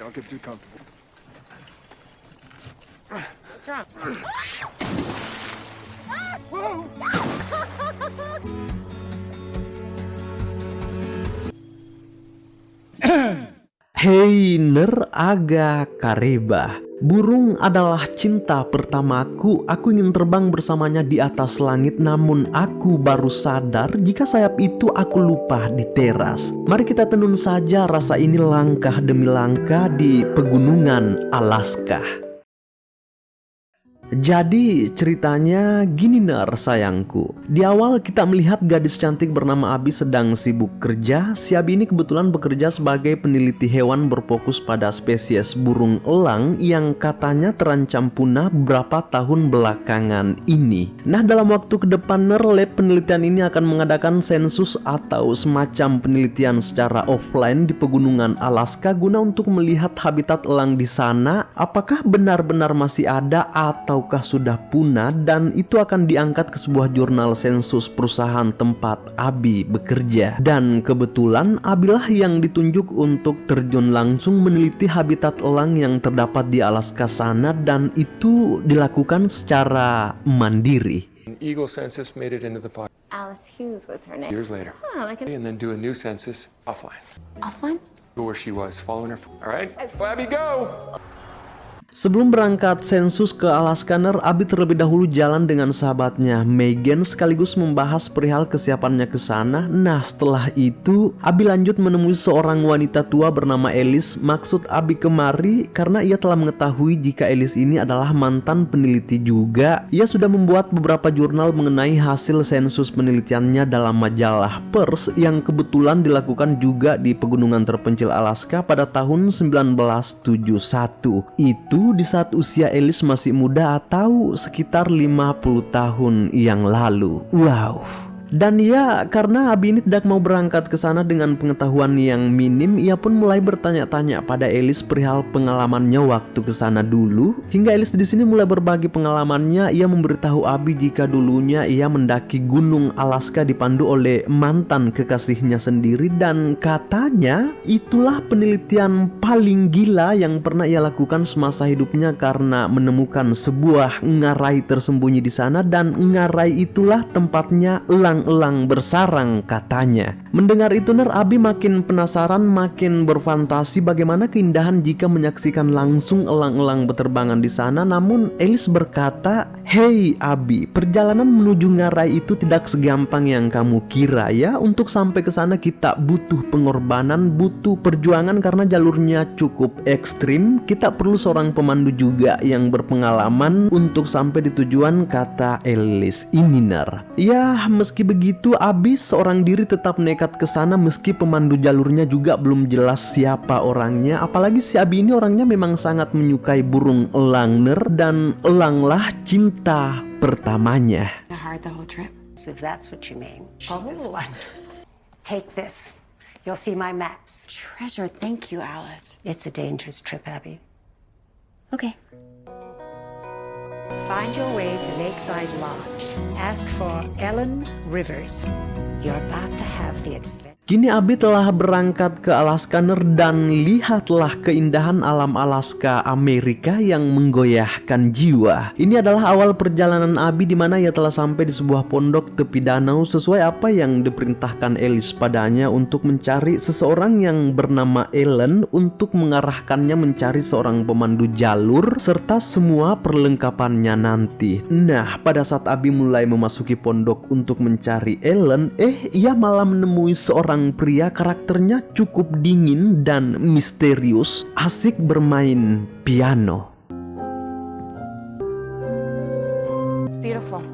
don't get too comfortable. What's wrong? Hei ner aga kareba. Burung adalah cinta pertamaku. Aku ingin terbang bersamanya di atas langit, namun aku baru sadar jika sayap itu aku lupa di teras. Mari kita tenun saja rasa ini langkah demi langkah di pegunungan Alaska. Jadi ceritanya gini ner sayangku. Di awal kita melihat gadis cantik bernama Abi sedang sibuk kerja. Si Abi ini kebetulan bekerja sebagai peneliti hewan berfokus pada spesies burung elang yang katanya terancam punah beberapa tahun belakangan ini. Nah, dalam waktu ke depan ner, lab penelitian ini akan mengadakan sensus atau semacam penelitian secara offline di pegunungan Alaska guna untuk melihat habitat elang di sana, apakah benar-benar masih ada ataukah sudah punah, dan itu akan diangkat ke sebuah jurnal sensus perusahaan tempat Abi bekerja. Dan kebetulan Abilah yang ditunjuk untuk terjun langsung meneliti habitat elang yang terdapat di Alaska sana, dan itu dilakukan secara mandiri. An eagle census made it into the pot Alice Hughes was her name. years later. Oh, like And then do a new census offline. offline? Go where she was, following her. All right? Abby, go! Sebelum berangkat sensus ke Alaska ner, Abi terlebih dahulu jalan dengan sahabatnya Megan sekaligus membahas perihal kesiapannya ke sana. Nah, setelah itu Abi lanjut menemui seorang wanita tua bernama Alice. Maksud Abi kemari karena ia telah mengetahui jika Alice ini adalah mantan peneliti juga. Ia sudah membuat beberapa jurnal mengenai hasil sensus penelitiannya dalam majalah Pers yang kebetulan dilakukan juga di pegunungan terpencil Alaska pada tahun 1971. Itu di saat usia Alice masih muda atau sekitar 50 tahun yang lalu. Wow. Dan ya, karena Abi ini tidak mau berangkat ke sana dengan pengetahuan yang minim, ia pun mulai bertanya-tanya pada Alice perihal pengalamannya waktu ke sana dulu. Hingga Alice di sini mulai berbagi pengalamannya. Ia memberitahu Abi jika dulunya ia mendaki gunung Alaska dipandu oleh mantan kekasihnya sendiri, dan katanya itulah penelitian paling gila yang pernah ia lakukan semasa hidupnya karena menemukan sebuah ngarai tersembunyi di sana, dan ngarai itulah tempatnya elang bersarang katanya. Mendengar itu ner, Abi makin penasaran, makin berfantasi bagaimana keindahan jika menyaksikan langsung elang-elang berterbangan di sana. Namun Alice berkata, "Hei Abi, perjalanan menuju ngarai itu tidak segampang yang kamu kira ya. Untuk sampai ke sana kita butuh pengorbanan, butuh perjuangan karena jalurnya cukup ekstrim. Kita perlu seorang pemandu juga yang berpengalaman untuk sampai di tujuan," kata Alice ini ner. Ya, meski begitu Abi seorang diri tetap nekat ke sana meski pemandu jalurnya juga belum jelas siapa orangnya. Apalagi si Abi ini orangnya memang sangat menyukai burung elang ner, dan elanglah cinta pertamanya. Hard the whole trip. So if that's what you mean, she was one. Take this. You'll see my maps. Treasure, thank you, Alice. It's a dangerous trip, Abby. Okay. Find your way to Lakeside Lodge. Ask for Ellen Rivers. You're about to have the adventure. Kini Abi telah berangkat ke Alaska ner, dan lihatlah keindahan alam Alaska Amerika yang menggoyahkan jiwa. Ini adalah awal perjalanan Abi di mana ia telah sampai di sebuah pondok tepi danau sesuai apa yang diperintahkan Alice padanya untuk mencari seseorang yang bernama Ellen untuk mengarahkannya mencari seorang pemandu jalur serta semua perlengkapannya nanti. Nah, pada saat Abi mulai memasuki pondok untuk mencari Ellen, ia malah menemui seorang pria karakternya cukup dingin dan misterius, asik bermain piano. It's beautiful.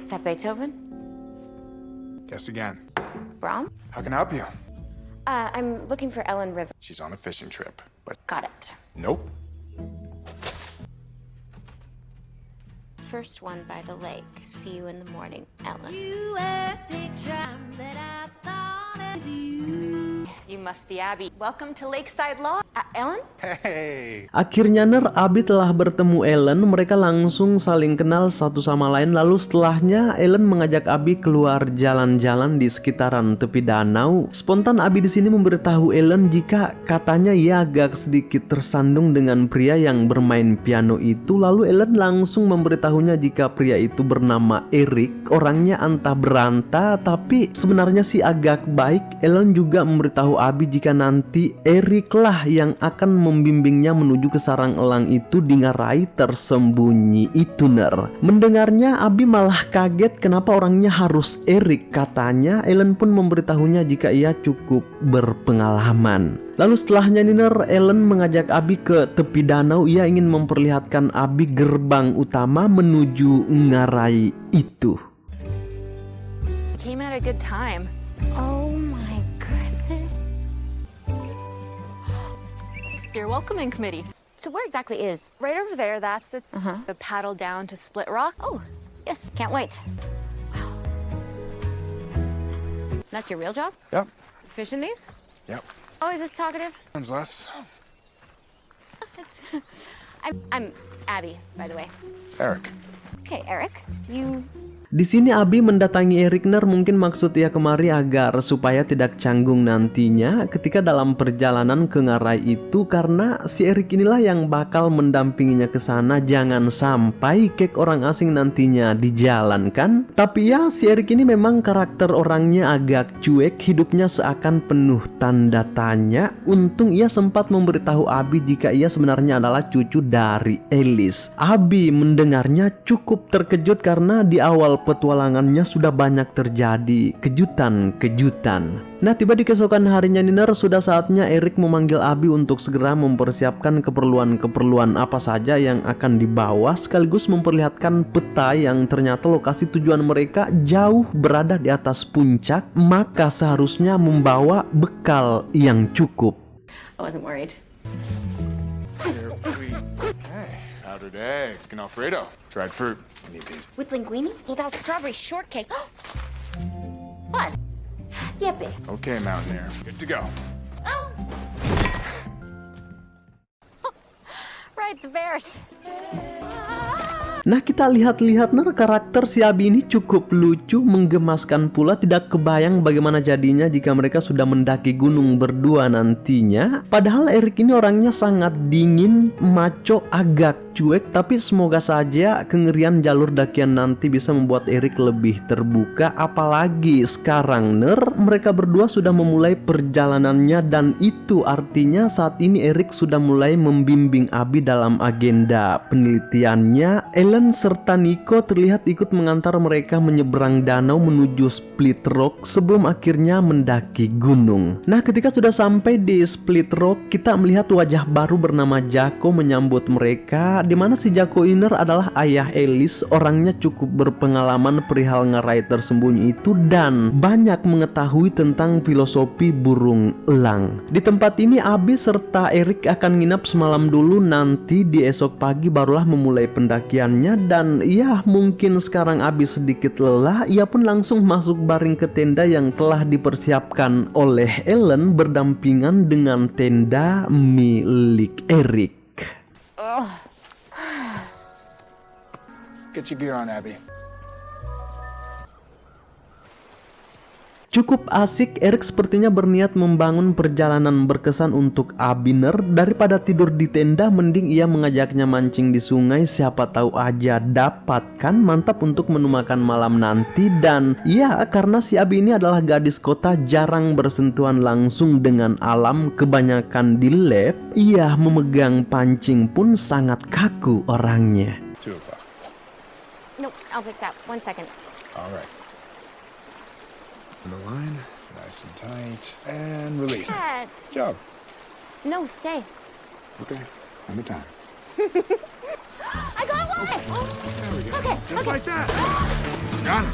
Is that Beethoven? Guess again. Brahms? How can I help you? I'm looking for Ellen Rivers. She's on a fishing trip, but Got it. nope. First one by the lake. See you in the morning, Ellen. You must be Abby. Welcome to Lakeside Lodge. Ellen? Hey. Akhirnya Abi telah bertemu Ellen, mereka langsung saling kenal satu sama lain. Lalu setelahnya Ellen mengajak Abi keluar jalan-jalan di sekitaran tepi danau. Spontan Abi di sini memberitahu Ellen jika katanya ia agak sedikit tersandung dengan pria yang bermain piano itu. Lalu Ellen langsung memberitahunya jika pria itu bernama Eric, orangnya antah berantah tapi sebenarnya sih agak baik. Ellen juga memberitahu Abi jika nanti Eric lah yang akan membimbingnya menuju ke sarang elang itu di ngarai tersembunyi itu Mendengarnya Abi malah kaget kenapa orangnya harus Eric. Katanya Ellen pun memberitahunya jika ia cukup berpengalaman. Lalu setelahnya Ellen mengajak Abi ke tepi danau. Ia ingin memperlihatkan Abi gerbang utama menuju ngarai itu. Came at a good time. Oh my goodness. Your welcoming committee. So where exactly is? Right over there, that's the paddle down to Split Rock. Oh, yes, can't wait. Wow. That's your real job? Yep. Fishing these? Yep. Oh, is this talkative? Times less. I'm Abby, by the way. Eric. Okay, Eric, you... Di sini Abi mendatangi Eric mungkin maksud ia kemari agar supaya tidak canggung nantinya ketika dalam perjalanan ke ngarai itu, karena si Eric inilah yang bakal mendampinginya ke sana. Jangan sampai kek orang asing nantinya dijalankan. Tapi ya, si Eric ini memang karakter orangnya agak cuek, hidupnya seakan penuh tanda tanya. Untung ia sempat memberitahu Abi jika ia sebenarnya adalah cucu dari Alice. Abi mendengarnya cukup terkejut karena di awal petualangannya sudah banyak terjadi kejutan-kejutan. Nah, tiba di keesokan harinya sudah saatnya Eric memanggil Abi untuk segera mempersiapkan keperluan-keperluan apa saja yang akan dibawa, sekaligus memperlihatkan peta yang ternyata lokasi tujuan mereka jauh berada di atas puncak, maka seharusnya membawa bekal yang cukup. I wasn't worried. Here we... Hey, powdered egg. Chicken Alfredo. Dried fruit. We need these. With linguine? Without strawberry shortcake? What? Yippee. Okay, Mountaineer. Good to go. Right, the bears. Nah, kita lihat-lihat karakter si Abi ini cukup lucu, menggemaskan pula. Tidak kebayang bagaimana jadinya jika mereka sudah mendaki gunung berdua nantinya. Padahal Eric ini orangnya sangat dingin, maco, agak cuek, tapi semoga saja kengerian jalur dakian nanti bisa membuat Eric lebih terbuka. Apalagi sekarang mereka berdua sudah memulai perjalanannya, dan itu artinya saat ini Eric sudah mulai membimbing Abi dalam agenda penelitiannya. Ellen serta Nico terlihat ikut mengantar mereka menyeberang danau menuju Split Rock sebelum akhirnya mendaki gunung. Nah, ketika sudah sampai di Split Rock, kita melihat wajah baru bernama Jaco menyambut mereka, di mana si Jaco ini adalah ayah Alice. Orangnya cukup berpengalaman perihal ngarai tersembunyi itu dan banyak mengetahui tentang filosofi burung elang. Di tempat ini Abi serta Eric akan nginap semalam dulu, nanti di esok pagi barulah memulai pendakiannya. Dan ya, mungkin sekarang Abi sedikit lelah, ia pun langsung masuk baring ke tenda yang telah dipersiapkan oleh Ellen berdampingan dengan tenda milik Eric. Get your gear on, Abby. Cukup asik, Eric sepertinya berniat membangun perjalanan berkesan untuk Abi. Daripada tidur di tenda, mending ia mengajaknya mancing di sungai. Siapa tahu aja dapat kan, mantap untuk menu makan malam nanti. Dan ya, karena si Abi ini adalah gadis kota, jarang bersentuhan langsung dengan alam, kebanyakan di lab. Ia memegang pancing pun sangat kaku orangnya. 2 o'clock. No, I'll fix that. 1 second. All right. The line, nice and tight, and release. Dad. Job. No, stay. Okay, another time. I got one! There we go. Okay, Just okay. like that. Got it.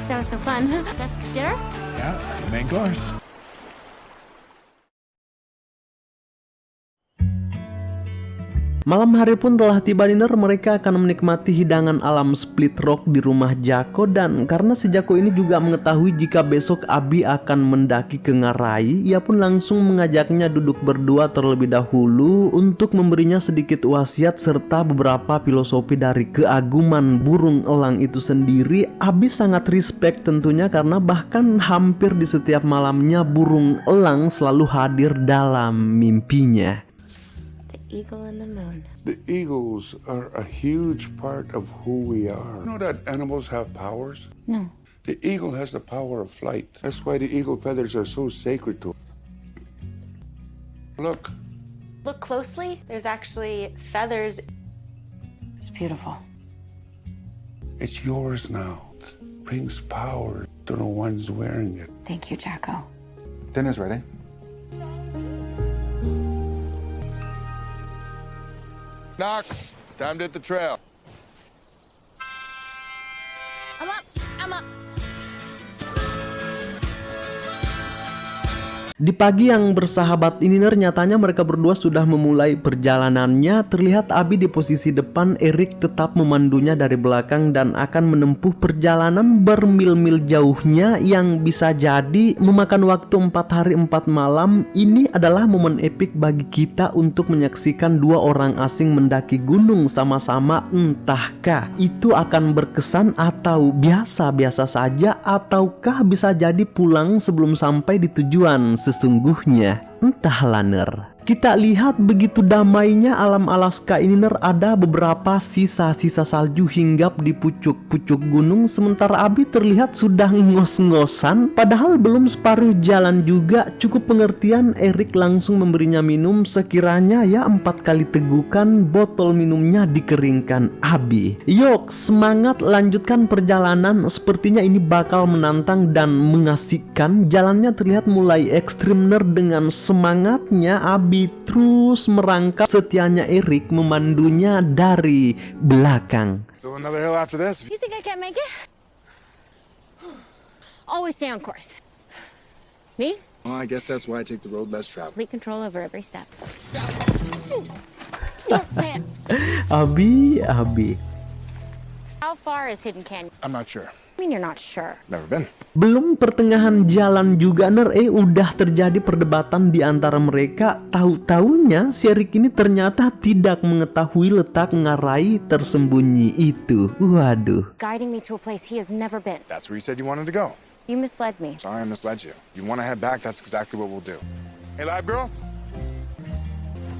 That was so fun. That's dinner? Yeah, the main course. Malam hari pun telah tiba Niner, mereka akan menikmati hidangan alam Split Rock di rumah Jako, dan karena si Jako ini juga mengetahui jika besok Abi akan mendaki ke Ngarai, ia pun langsung mengajaknya duduk berdua terlebih dahulu untuk memberinya sedikit wasiat serta beberapa filosofi dari keagungan burung elang itu sendiri. Abi sangat respect tentunya karena bahkan hampir di setiap malamnya burung elang selalu hadir dalam mimpinya. Eagle and the moon. The eagles are a huge part of who we are. You know that animals have powers? No. The eagle has the power of flight. That's why the eagle feathers are so sacred to it. Look, Look closely. There's actually feathers. It's beautiful. it's yours now. It brings power to the ones wearing it. Thank you, Jacko. Dinner's ready. Knock. Time to hit the trail. I'm up. I'm up. Di pagi yang bersahabat ini nyatanya mereka berdua sudah memulai perjalanannya. Terlihat Abi di posisi depan, Erik tetap memandunya dari belakang dan akan menempuh perjalanan bermil-mil jauhnya yang bisa jadi memakan waktu 4 hari 4 malam. Ini adalah momen epik bagi kita untuk menyaksikan dua orang asing mendaki gunung sama-sama. Entahkah itu akan berkesan atau biasa-biasa saja, ataukah bisa jadi pulang sebelum sampai di tujuan sesungguhnya. Entahlah Ner. Kita lihat begitu damainya alam Alaska ini Ner, ada beberapa sisa-sisa salju hinggap di pucuk-pucuk gunung, sementara Abi terlihat sudah ngos-ngosan padahal belum separuh jalan juga. Cukup pengertian, Erik langsung memberinya minum, sekiranya ya 4 kali tegukan botol minumnya dikeringkan Abi. Yok, semangat lanjutkan perjalanan, sepertinya ini bakal menantang dan mengasihkan. Jalannya terlihat mulai ekstrim Ner, dengan semangatnya Abi terus merangkak, setianya Erik memandunya dari belakang. Still another hill after this. You think I can't make it? Always stay on course. Me? Well, I guess that's why I take the road less traveled. Complete control over every step. Say it. Abi. How far is Hidden Canyon? I'm not sure. I mean, you're not sure. Never been. Belum pertengahan jalan juga Ner, udah terjadi perdebatan di antara mereka. Tahu-taunya si Erik ini ternyata tidak mengetahui letak Ngarai tersembunyi itu. Waduh. Guiding me to a place he has never been. That's where you said you wanted to go. You misled me. Sorry I misled you. You want to head back, that's exactly what we'll do. Hey, lab girl?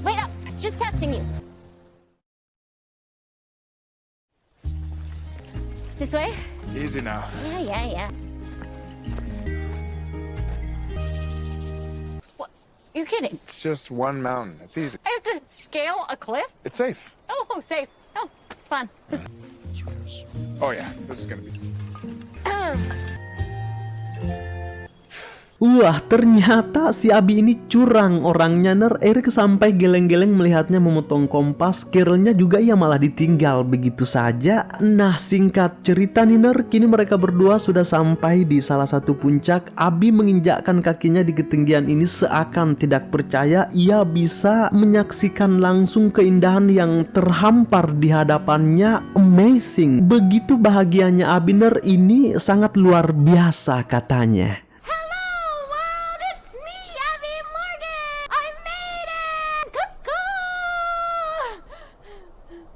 Wait up! It's just testing you. This way? Easy now. Yeah. What? You're kidding. It's just one mountain. It's easy. I have to scale a cliff? It's safe. Oh, safe. Oh, it's fun. Oh, yeah. This is going to be... Wah, ternyata si Abi ini curang orangnya Ner. Erik sampai geleng-geleng melihatnya memotong kompas. Carolnya juga ia malah ditinggal begitu saja. Nah, singkat cerita nih Ner, kini mereka berdua sudah sampai di salah satu puncak. Abi menginjakkan kakinya di ketinggian ini seakan tidak percaya ia bisa menyaksikan langsung keindahan yang terhampar di hadapannya. Amazing. Begitu bahagianya Abi Ner, ini sangat luar biasa katanya.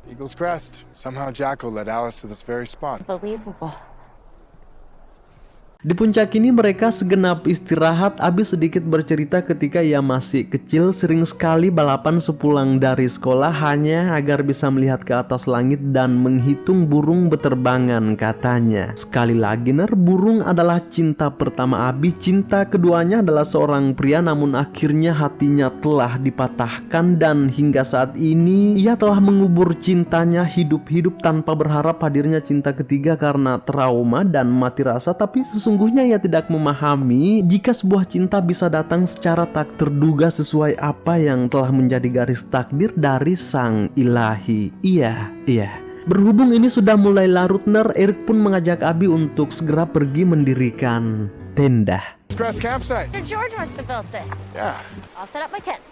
Eagle's Crest. Somehow Jacko led Alice to this very spot. Unbelievable. Di puncak ini mereka segenap istirahat. Abi sedikit bercerita ketika ia masih kecil sering sekali balapan sepulang dari sekolah hanya agar bisa melihat ke atas langit dan menghitung burung beterbangan katanya. Sekali lagi Ner, burung adalah cinta pertama Abi. Cinta keduanya adalah seorang pria, namun akhirnya hatinya telah dipatahkan dan hingga saat ini ia telah mengubur cintanya hidup-hidup tanpa berharap hadirnya cinta ketiga karena trauma dan mati rasa. Tapi sesungguhnya ia tidak memahami jika sebuah cinta bisa datang secara tak terduga sesuai apa yang telah menjadi garis takdir dari sang ilahi. Iya. Berhubung ini sudah mulai larut Ner, Erik pun mengajak Abi untuk segera pergi mendirikan tenda. Crest campsite. Sir George wants to build this. Yeah. I'll set up my tent.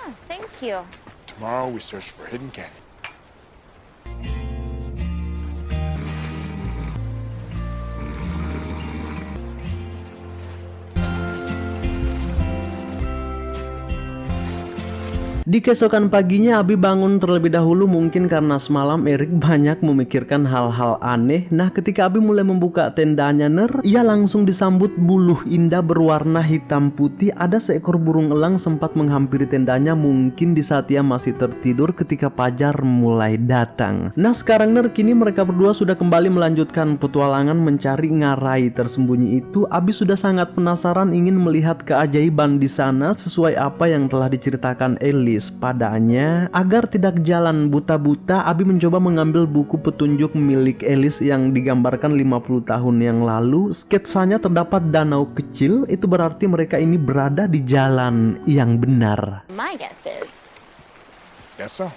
Oh, thank you. Tomorrow we search for hidden candy. Di keesokan paginya Abi bangun terlebih dahulu mungkin karena semalam Erik banyak memikirkan hal-hal aneh. Nah ketika Abi mulai membuka tendanya ia langsung disambut buluh indah berwarna hitam putih. Ada seekor burung elang sempat menghampiri tendanya mungkin di saat ia masih tertidur ketika fajar mulai datang. Nah sekarang kini mereka berdua sudah kembali melanjutkan petualangan mencari ngarai tersembunyi itu. Abi sudah sangat penasaran ingin melihat keajaiban di sana sesuai apa yang telah diceritakan Ellie padanya. Agar tidak jalan buta-buta, Abi mencoba mengambil buku petunjuk milik Alice yang digambarkan 50 tahun yang lalu. Sketsanya terdapat danau kecil, itu berarti mereka ini berada di jalan yang benar. My guess is Guess so.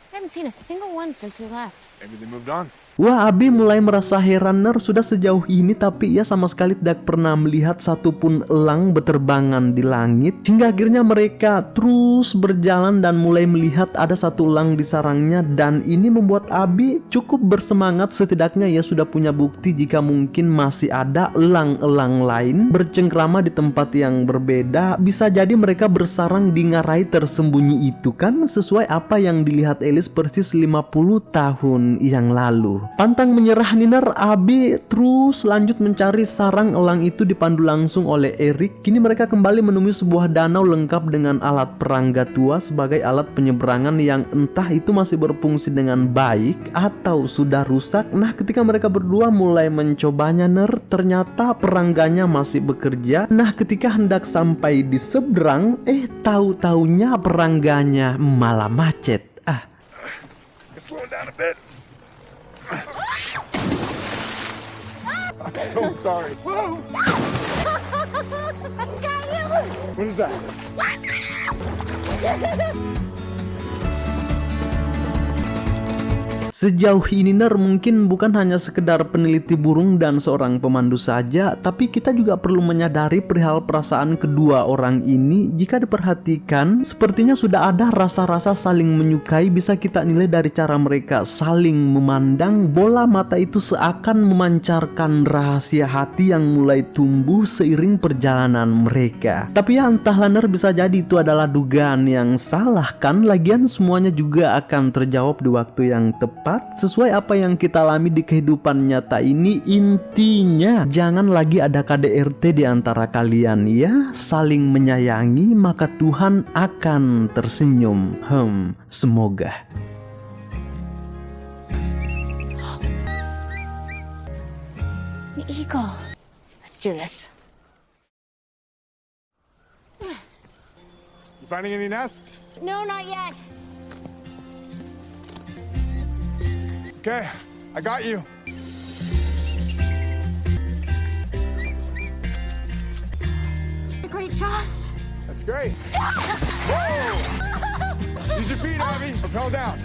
I haven't seen a single one since we left. Maybe they moved on. Wah, Abi mulai merasa heran sudah sejauh ini tapi ia sama sekali tidak pernah melihat satupun elang berterbangan di langit. Hingga akhirnya mereka terus berjalan dan mulai melihat ada satu elang di sarangnya. Dan ini membuat Abi cukup bersemangat, setidaknya ia sudah punya bukti jika mungkin masih ada elang-elang lain bercengkrama di tempat yang berbeda. Bisa jadi mereka bersarang di ngarai tersembunyi itu kan, sesuai apa yang dilihat Alice persis 50 tahun yang lalu. Pantang menyerah Abi terus lanjut mencari sarang elang itu dipandu langsung oleh Erik. Kini mereka kembali menemui sebuah danau lengkap dengan alat perangga tua sebagai alat penyeberangan yang entah itu masih berfungsi dengan baik atau sudah rusak. Nah ketika mereka berdua mulai mencobanya ternyata perangganya masih bekerja. Nah ketika hendak sampai di seberang tahu-taunya perangganya malah macet. Slow it down a bit. I'm so sorry. Whoa. What is that? Sejauh ini mungkin bukan hanya sekedar peneliti burung dan seorang pemandu saja, tapi kita juga perlu menyadari perihal perasaan kedua orang ini. Jika diperhatikan, sepertinya sudah ada rasa-rasa saling menyukai. Bisa kita nilai dari cara mereka saling memandang. Bola mata itu seakan memancarkan rahasia hati yang mulai tumbuh seiring perjalanan mereka. Tapi ya entahlah bisa jadi itu adalah dugaan yang salah kan. Lagian semuanya juga akan terjawab di waktu yang tepat sesuai apa yang kita alami di kehidupan nyata ini. Intinya jangan lagi ada KDRT di antara kalian ya, saling menyayangi maka Tuhan akan tersenyum. Semoga. The eagle. Let's do this. You finding any nests? No, not yet. Okay, I got you. Great shot. That's great. Whoa! Use your feet, Abby. Rappel down.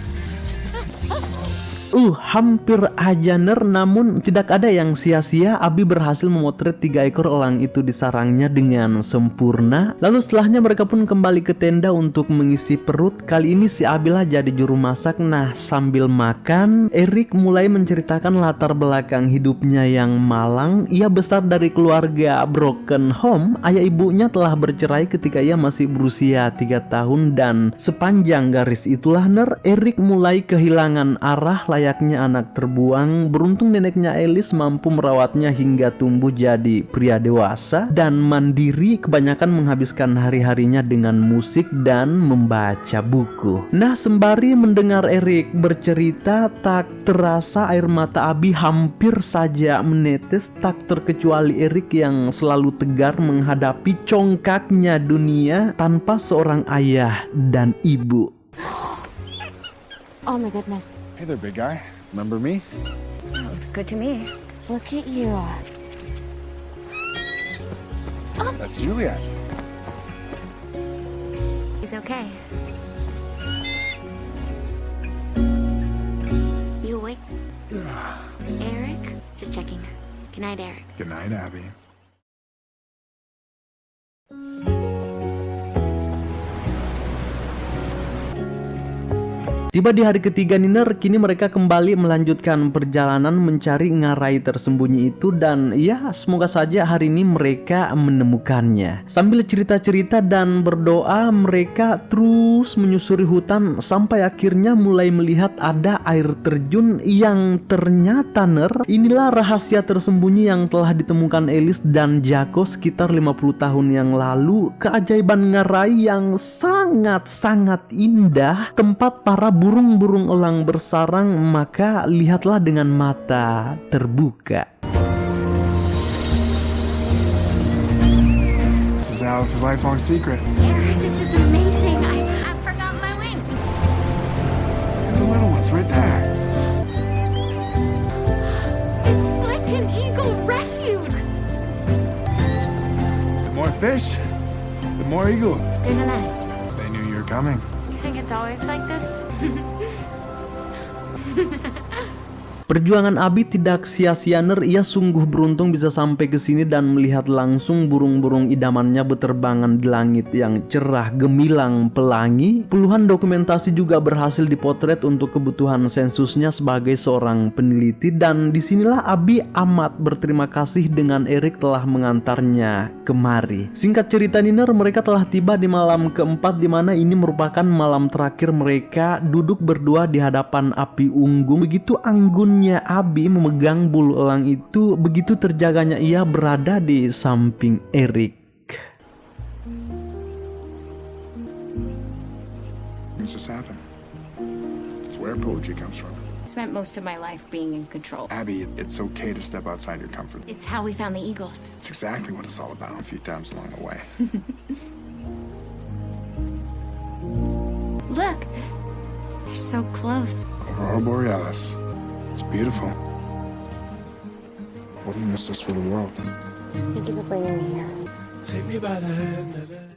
Hampir aja namun tidak ada yang sia-sia. Abi berhasil memotret 3 ekor elang itu di sarangnya dengan sempurna. Lalu setelahnya mereka pun kembali ke tenda untuk mengisi perut. Kali ini si Abi lah jadi juru masak. Nah sambil makan, Erik mulai menceritakan latar belakang hidupnya yang malang. Ia besar dari keluarga broken home. Ayah ibunya telah bercerai ketika ia masih berusia 3 tahun. Dan sepanjang garis itulah Erik mulai kehilangan arah layaknya anak terbuang. Beruntung neneknya Alice mampu merawatnya hingga tumbuh jadi pria dewasa dan mandiri, kebanyakan menghabiskan hari-harinya dengan musik dan membaca buku. Nah sembari mendengar Erik bercerita, tak terasa air mata Abi hampir saja menetes, tak terkecuali Erik yang selalu tegar menghadapi congkaknya dunia tanpa seorang ayah dan ibu. Oh my goodness. Hey there, big guy. Remember me? Looks good to me. Look at you. That's Juliet. He's okay. You awake? Eric? Just checking. Good night, Eric. Good night, Abby. Tiba di hari ketiga Niner, kini mereka kembali melanjutkan perjalanan mencari ngarai tersembunyi itu, dan ya semoga saja hari ini mereka menemukannya. Sambil cerita-cerita dan berdoa, mereka terus menyusuri hutan sampai akhirnya mulai melihat ada air terjun yang ternyata inilah rahasia tersembunyi yang telah ditemukan Alice dan Jaco sekitar 50 tahun yang lalu. Keajaiban ngarai yang sangat-sangat indah, tempat para burung-burung elang bersarang, maka lihatlah dengan mata terbuka. This is Alice's lifelong secret. Eric, this is amazing. I forgot my wings. And the little one's right there. It's like an eagle refuge. The more fish, the more eagle. There's a nest. They knew you were coming. You think it's always like this? Perjuangan Abi tidak sia-sia. Ia sungguh beruntung bisa sampai ke sini dan melihat langsung burung-burung idamannya berterbangan di langit yang cerah gemilang pelangi. Puluhan dokumentasi juga berhasil dipotret untuk kebutuhan sensusnya sebagai seorang peneliti, dan disinilah Abi amat berterima kasih dengan Eric telah mengantarnya kemari. Singkat cerita Niner, mereka telah tiba di malam keempat, di mana ini merupakan malam terakhir mereka duduk berdua di hadapan api unggun. Begitu anggun Abi memegang bulu elang itu, begitu terjaganya ia berada di samping Eric. Things just happen. It's where poetry comes from. Spent most of my life being in control. Abby, it's okay to step outside your comfort. It's how we found the eagles. It's exactly what it's all about. A few times along the way. Look, they're so close. Aurora Borealis. It's beautiful. Wouldn't miss this for the world. Thank you for bringing me here. Take me by the hand.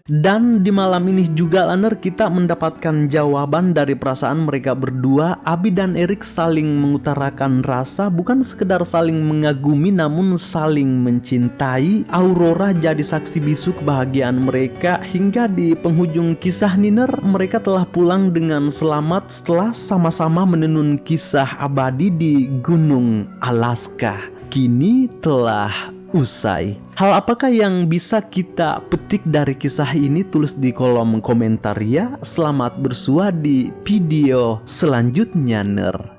Dan di malam ini juga Laner, kita mendapatkan jawaban dari perasaan mereka berdua. Abi dan Eric saling mengutarakan rasa, bukan sekedar saling mengagumi namun saling mencintai. Aurora jadi saksi bisu kebahagiaan mereka, hingga di penghujung kisah Niner mereka telah pulang dengan selamat setelah sama-sama menenun kisah abadi di Gunung Alaska. Kini telah usai. Hal apakah yang bisa kita petik dari kisah ini? Tulis di kolom komentar ya. Selamat bersua di video selanjutnya Ner.